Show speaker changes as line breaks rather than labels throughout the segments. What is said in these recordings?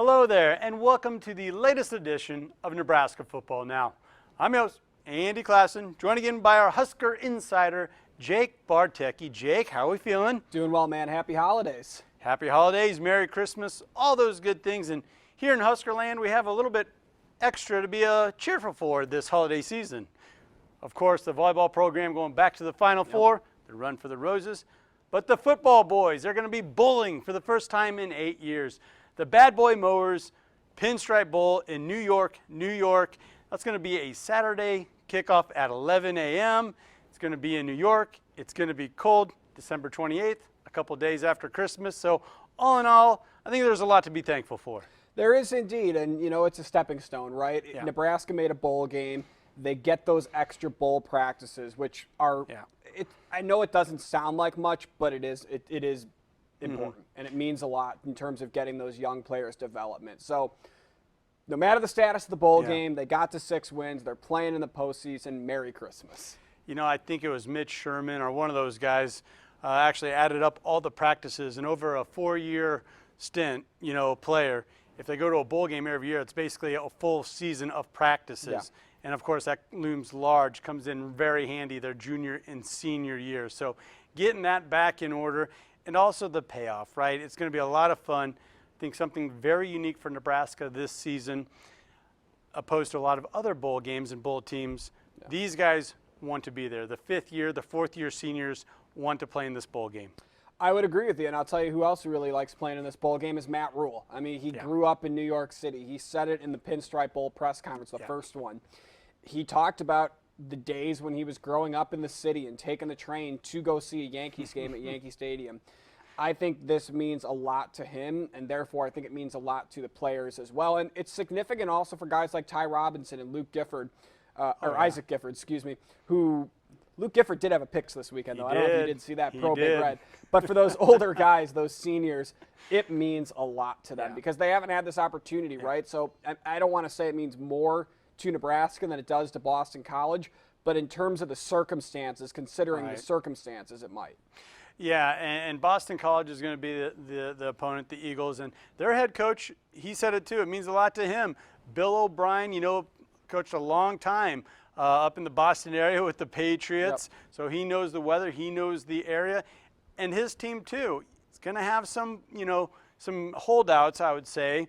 Hello there, and welcome to the latest edition of Nebraska Football Now. I'm your host, Andy Classen, joined again by our Husker insider, Jake Bartecki. Jake, how are we feeling?
Doing well, man. Happy holidays.
Happy holidays, Merry Christmas, all those good things. And here in Husker land, we have a little bit extra to be cheerful for this holiday season. Of course, the volleyball program going back to the Final Four, the run for the Roses. But the football boys, they're going to be bowling for the first time in 8 years. The Bad Boy Mowers Pinstripe Bowl in New York, New York. That's going to be a Saturday kickoff at 11 a.m. It's going to be in New York. It's going to be cold, December 28th, a couple days after Christmas. So all in all, I think there's a lot to be thankful for.
There is indeed, and you know, it's a stepping stone, right?
Yeah.
Nebraska made a bowl game. They get those extra bowl practices, which are, I know it doesn't sound like much, but it is important, and it means a lot in terms of getting those young players' development. So no matter the status of the bowl game, they got to 6 wins. They're playing in the postseason. Merry Christmas.
You know, I think it was Mitch Sherman or one of those guys actually added up all the practices, and over a 4-year stint, you know, player, if they go to a bowl game every year, it's basically a full season of practices.
Yeah.
And, of course, that looms large, comes in very handy their junior and senior year. So getting that back in order, and also the payoff, right? It's going to be a lot of fun. I think something very unique for Nebraska this season, opposed to a lot of other bowl games and bowl teams. Yeah. These guys want to be there. The 5th year, the 4th year seniors want to play in this bowl game.
I would agree with you, and I'll tell you who else really likes playing in this bowl game is Matt Rule. I mean, he grew up in New York City. He said it in the Pinstripe Bowl press conference, the first one. He talked about the days when he was growing up in the city and taking the train to go see a Yankees game at Yankee Stadium. I think this means a lot to him, and therefore I think it means a lot to the players as well. And it's significant also for guys like Ty Robinson and Luke Gifford, Isaac Gifford, excuse me, who Luke Gifford did have a picks this weekend, though. I don't know if you did see that, Pro Big Red. But for those older guys, those seniors, it means a lot to them because they haven't had this opportunity, right? So I don't want to say it means more to Nebraska than it does to Boston College, but in terms of the circumstances, considering the circumstances, it might.
Yeah, and Boston College is going to be the opponent, the Eagles, and their head coach, he said it too. It means a lot to him. Bill O'Brien, you know, coached a long time up in the Boston area with the Patriots, so he knows the weather, he knows the area, and his team too. It's going to have some, you know, some holdouts, I would say,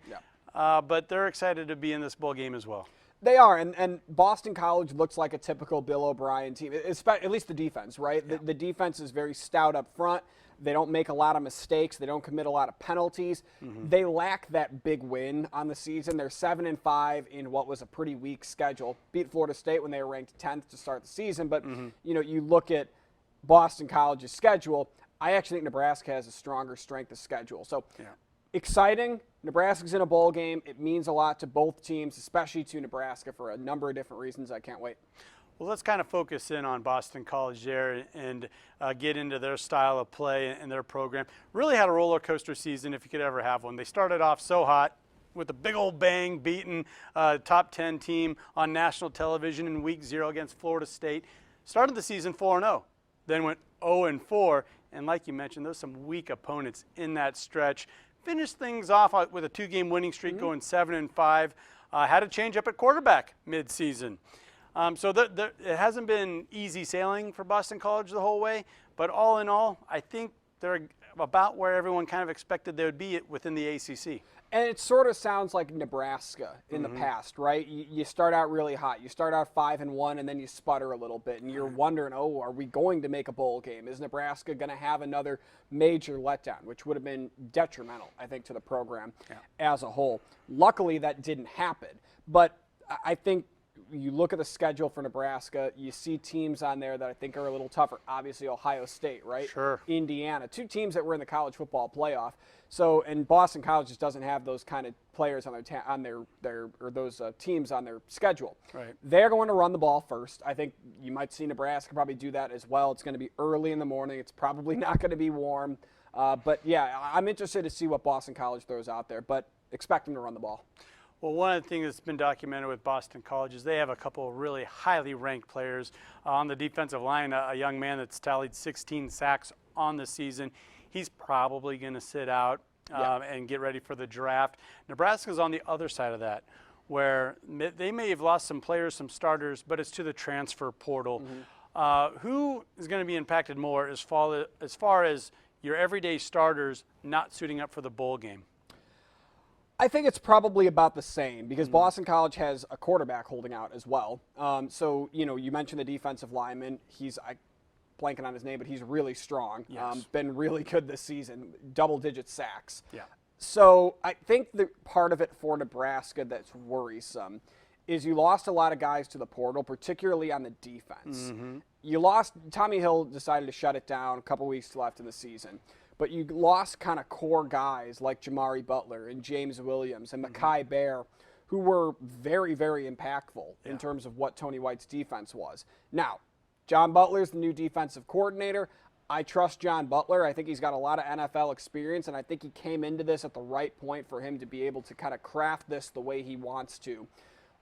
but they're excited to be in this bowl game as well.
They are, and Boston College looks like a typical Bill O'Brien team, at least the defense, right? Yeah. The defense is very stout up front. They don't make a lot of mistakes. They don't commit a lot of penalties. They lack that big win on the season. They're 7-5 in what was a pretty weak schedule. Beat Florida State when they were ranked 10th to start the season, but you know, you look at Boston College's schedule, I actually think Nebraska has a stronger strength of schedule. So exciting. Nebraska's in a bowl game. It means a lot to both teams, especially to Nebraska for a number of different reasons. I can't wait.
Well, let's kind of focus in on Boston College there and get into their style of play and their program. Really had a roller coaster season, if you could ever have one. They started off so hot with a big old bang, beating top 10 team on national television in week 0 against Florida State. Started the season 4-0, then went 0-4, and like you mentioned, there's some weak opponents in that stretch. Finished things off with a 2-game winning streak, going 7-5. Had a change up at quarterback mid-season. So it hasn't been easy sailing for Boston College the whole way, but all in all, I think they're about where everyone kind of expected they would be within the ACC.
And it sort of sounds like Nebraska in the past, right? You start out really hot. You start out 5-1, and then you sputter a little bit, and you're wondering, oh, are we going to make a bowl game? Is Nebraska going to have another major letdown, which would have been detrimental, I think, to the program as a whole. Luckily, that didn't happen. But I think you look at the schedule for Nebraska, you see teams on there that I think are a little tougher. Obviously, Ohio State, right?
Sure.
Indiana, 2 teams that were in the college football playoff. So, and Boston College just doesn't have those kind of players on those teams on their schedule.
Right.
They're going to run the ball first. I think you might see Nebraska probably do that as well. It's going to be early in the morning. It's probably not going to be warm. But yeah, I'm interested to see what Boston College throws out there. But expect them to run the ball.
Well, one of the things that's been documented with Boston College is they have a couple of really highly ranked players on the defensive line. A young man that's tallied 16 sacks on the season. He's probably going to sit out. and get ready for the draft. Nebraska's on the other side of that, where they may have lost some players, some starters, but it's to the transfer portal. Who is going to be impacted more as far as your everyday starters not suiting up for the bowl game?
I think it's probably about the same because Boston College has a quarterback holding out as well. So, you mentioned the defensive lineman. He's blanking on his name, but he's really strong.
Yes.
Been really good this season, double-digit sacks.
Yeah.
So I think the part of it for Nebraska that's worrisome is you lost a lot of guys to the portal, particularly on the defense. You lost – Tommy Hill decided to shut it down a couple weeks left in the season. But you lost kind of core guys like Jamari Butler and James Williams and Mekhi Bear, who were very, very impactful in terms of what Tony White's defense was. Now, John Butler's the new defensive coordinator. I trust John Butler. I think he's got a lot of NFL experience, and I think he came into this at the right point for him to be able to kind of craft this the way he wants to.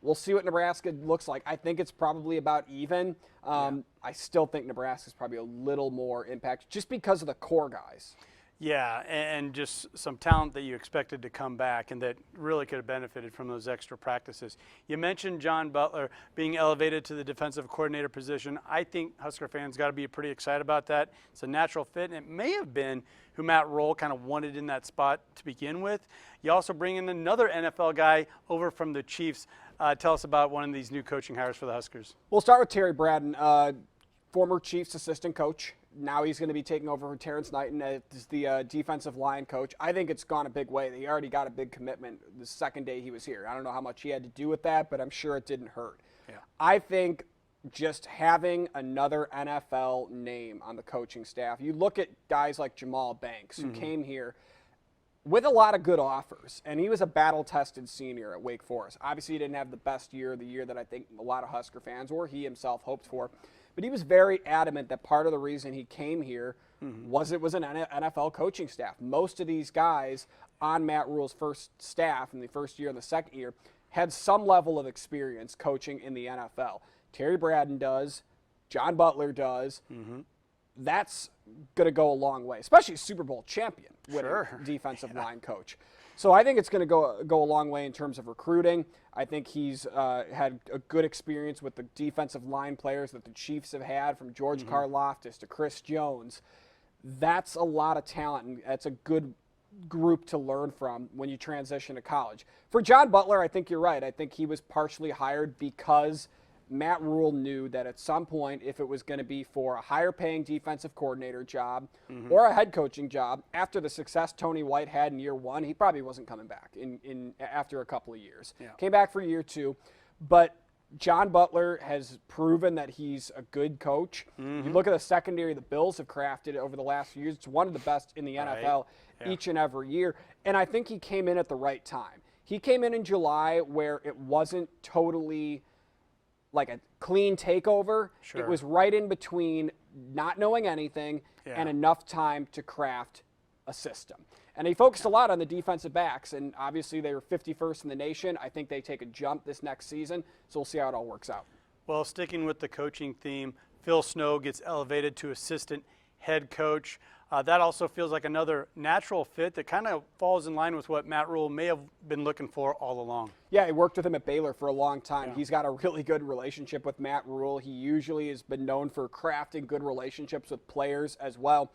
We'll see what Nebraska looks like. I think it's probably about even. I still think Nebraska's probably a little more impacted just because of the core guys.
Yeah, and just some talent that you expected to come back and that really could have benefited from those extra practices. You mentioned John Butler being elevated to the defensive coordinator position. I think Husker fans got to be pretty excited about that. It's a natural fit, and it may have been who Matt Rhule kind of wanted in that spot to begin with. You also bring in another NFL guy over from the Chiefs. Tell us about one of these new coaching hires for the Huskers.
We'll start with Terry Braden, former Chiefs assistant coach. Now he's going to be taking over for Terrence Knighton as the defensive line coach. I think it's gone a big way. They already got a big commitment the second day he was here. I don't know how much he had to do with that, but I'm sure it didn't hurt.
Yeah.
I think just having another NFL name on the coaching staff, you look at guys like Jamal Banks, who came here with a lot of good offers, and he was a battle-tested senior at Wake Forest. Obviously, he didn't have the best year, the year that I think a lot of Husker fans or he himself hoped for. But he was very adamant that part of the reason he came here was it was an NFL coaching staff. Most of these guys on Matt Rhule's first staff in the first year and the second year had some level of experience coaching in the NFL. Terry Braden does. John Butler does. That's going to go a long way, especially a Super Bowl champion winning defensive line coach. So I think it's going to go a long way in terms of recruiting. I think he's had a good experience with the defensive line players that the Chiefs have had, from George Karlaftis to Chris Jones. That's a lot of talent, and that's a good group to learn from when you transition to college. For John Butler, I think you're right. I think he was partially hired because Matt Rhule knew that at some point, if it was going to be for a higher-paying defensive coordinator job or a head coaching job, after the success Tony White had in year one, he probably wasn't coming back after a couple of years. Yeah. Came back for year two, but John Butler has proven that he's a good coach. You look at the secondary the Bills have crafted over the last few years. It's one of the best in the NFL each and every year, and I think he came in at the right time. He came in July where it wasn't totally like a clean takeover. It was right in between not knowing anything and enough time to craft a system. And he focused a lot on the defensive backs, and obviously they were 51st in the nation. I think they take a jump this next season, so we'll see how it all works out.
Well, sticking with the coaching theme, Phil Snow gets elevated to assistant head coach. That also feels like another natural fit that kind of falls in line with what Matt Rhule may have been looking for all along.
Yeah, he worked with him at Baylor for a long time. He's got a really good relationship with Matt Rhule. He usually has been known for crafting good relationships with players as well.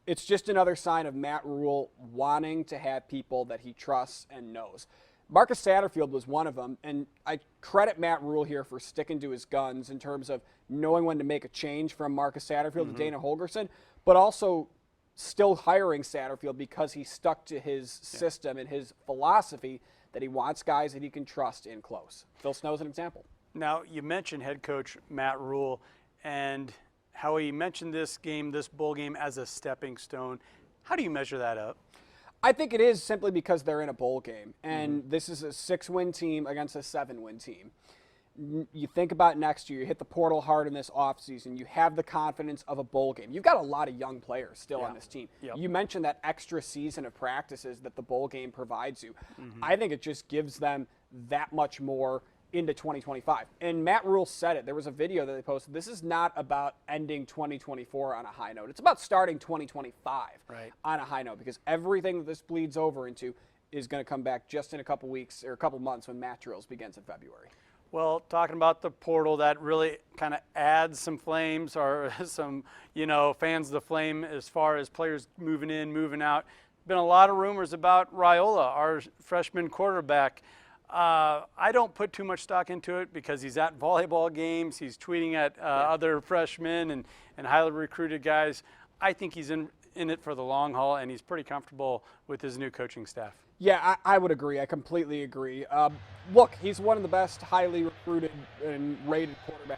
It's just another sign of Matt Rhule wanting to have people that he trusts and knows. Marcus Satterfield was one of them, and I credit Matt Rhule here for sticking to his guns in terms of knowing when to make a change from Marcus Satterfield to Dana Holgorsen, but also still hiring Satterfield because he stuck to his system and his philosophy that he wants guys that he can trust in close. Phil Snow's an example.
Now, you mentioned head coach Matt Rhule and how he mentioned this bowl game, as a stepping stone. How do you measure that up?
I think it is simply because they're in a bowl game, and this is a 6-win team against a 7-win team. You think about next year, you hit the portal hard in this offseason, you have the confidence of a bowl game. You've got a lot of young players still on this team. You mentioned that extra season of practices that the bowl game provides you. I think it just gives them that much more into 2025. And Matt Rule said it. There was a video that they posted. This is not about ending 2024 on a high note. It's about starting 2025 on a high note, because everything that this bleeds over into is going to come back just in a couple weeks or a couple months when Matt Drills begins in February.
Well, talking about the portal, that really kind of adds some flames, or some, fans the flame as far as players moving in, moving out. Been a lot of rumors about Raiola, our freshman quarterback. I don't put too much stock into it because he's at volleyball games. He's tweeting at other freshmen and highly recruited guys. I think he's in it for the long haul, and he's pretty comfortable with his new coaching staff.
Yeah, I would agree. I completely agree. Look, he's one of the best highly recruited and rated quarterbacks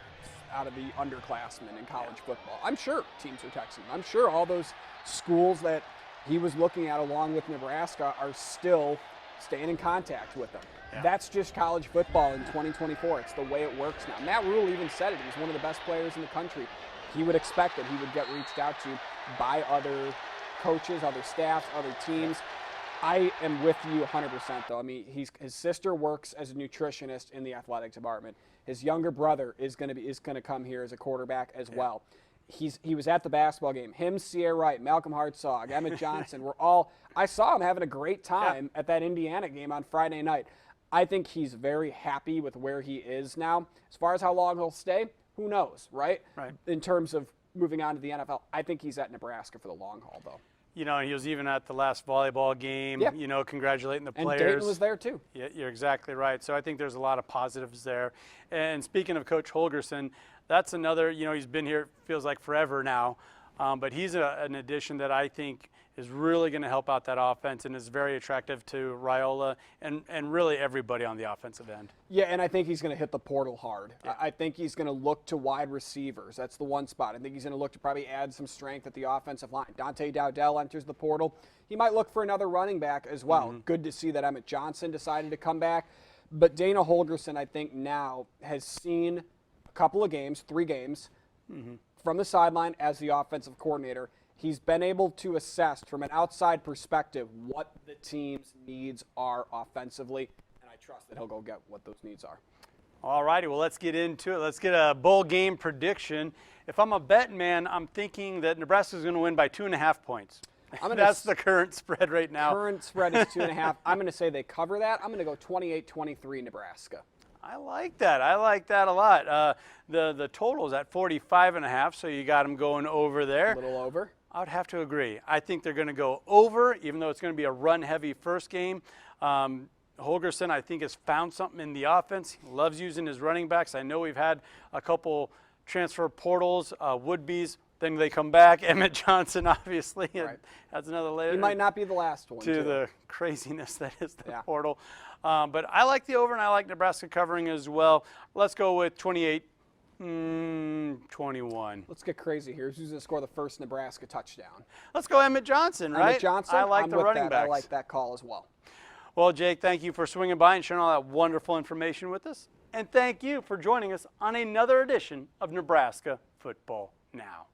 out of the underclassmen in college football. I'm sure teams are texting him. I'm sure all those schools that he was looking at along with Nebraska are still staying in contact with him. Yeah. That's just college football in 2024. It's the way it works now. Matt Rule even said it. He's one of the best players in the country. He would expect that he would get reached out to by other coaches, other staffs, other teams. I am with you 100% though. I mean, his sister works as a nutritionist in the athletic department. His younger brother is going to come here as a quarterback as well. He was at the basketball game. Him, Sierra Wright, Malcolm Hartzog, Emmett Johnson were all. I saw him having a great time at that Indiana game on Friday night. I think he's very happy with where he is now. As far as how long he'll stay, who knows, right? In terms of moving on to the NFL, I think he's at Nebraska for the long haul, though.
He was even at the last volleyball game, congratulating the players.
And Dayton was there, too.
Yeah, you're exactly right. So I think there's a lot of positives there. And speaking of Coach Holgerson, that's another, he's been here, feels like forever now. But he's an addition that I think is really going to help out that offense and is very attractive to Raiola and really everybody on the offensive end.
Yeah, and I think he's going to hit the portal hard. Yeah. I think he's going to look to wide receivers. That's the one spot. I think he's going to look to probably add some strength at the offensive line. Dante Dowdell enters the portal. He might look for another running back as well. Mm-hmm. Good to see that Emmett Johnson decided to come back. But Dana Holgerson, I think now, has seen a couple of games, 3 games, from the sideline as the offensive coordinator. He's been able to assess from an outside perspective what the team's needs are offensively, and I trust that he'll go get what those needs are.
All righty, well, let's get into it. Let's get a bowl game prediction. If I'm a betting man, I'm thinking that Nebraska's going to win by 2.5 points. That's the current spread right now.
Current spread is 2.5. I'm going to say they cover that. I'm going to go 28-23 Nebraska.
I like that. I like that a lot. The total is at 45.5, so you got them going over there.
A little over.
I would have to agree. I think they're going to go over, even though it's going to be a run-heavy first game. Holgerson, I think, has found something in the offense. He loves using his running backs. I know we've had a couple transfer portals, would-be's. Then they come back. Emmett Johnson, obviously, that's another layer.
He might not be the last one.
To the craziness that is the portal. But I like the over, and I like Nebraska covering as well. Let's go with 28-21.
Let's get crazy here. Who's going to score the first Nebraska touchdown?
Let's go Emmett Johnson, right?
Emmett Johnson.
I like the running backs.
I like that call as well.
Well, Jake, thank you for swinging by and sharing all that wonderful information with us. And thank you for joining us on another edition of Nebraska Football Now.